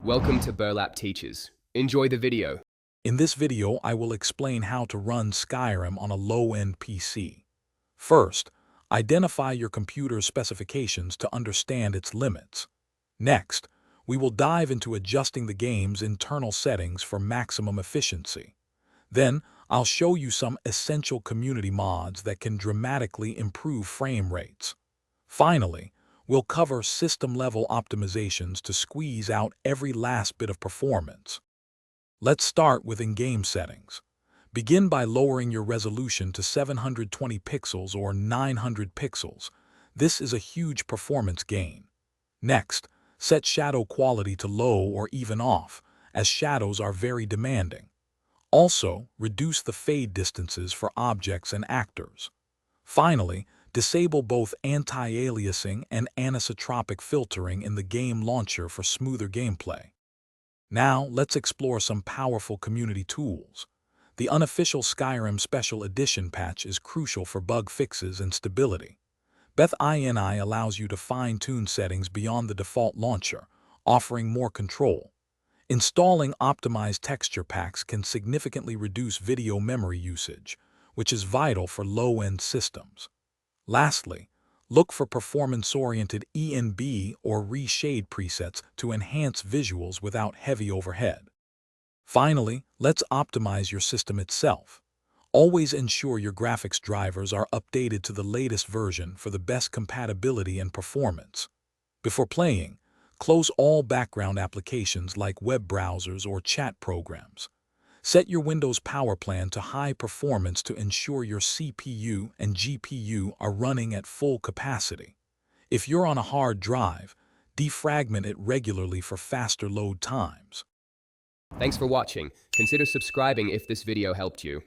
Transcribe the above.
Welcome to Burlap Teachers. Enjoy the video. In this video, I will explain how to run Skyrim on a low-end PC. First, identify your computer's specifications to understand its limits. Next, we will dive into adjusting the game's internal settings for maximum efficiency. Then, I'll show you some essential community mods that can dramatically improve frame rates. Finally, we'll cover system-level optimizations to squeeze out every last bit of performance. Let's start with in-game settings. Begin by lowering your resolution to 720 pixels or 900 pixels. This is a huge performance gain. Next, set shadow quality to low or even off, as shadows are very demanding. Also, reduce the fade distances for objects and actors. Finally, disable both anti-aliasing and anisotropic filtering in the game launcher for smoother gameplay. Now, let's explore some powerful community tools. The unofficial Skyrim Special Edition patch is crucial for bug fixes and stability. Bethesda allows you to fine-tune settings beyond the default launcher, offering more control. Installing optimized texture packs can significantly reduce video memory usage, which is vital for low-end systems. Lastly, look for performance-oriented ENB or reshade presets to enhance visuals without heavy overhead. Finally, let's optimize your system itself. Always ensure your graphics drivers are updated to the latest version for the best compatibility and performance. Before playing, close all background applications like web browsers or chat programs. Set your Windows power plan to high performance to ensure your CPU and GPU are running at full capacity. If you're on a hard drive, defragment it regularly for faster load times. Thanks for watching. Consider subscribing if this video helped you.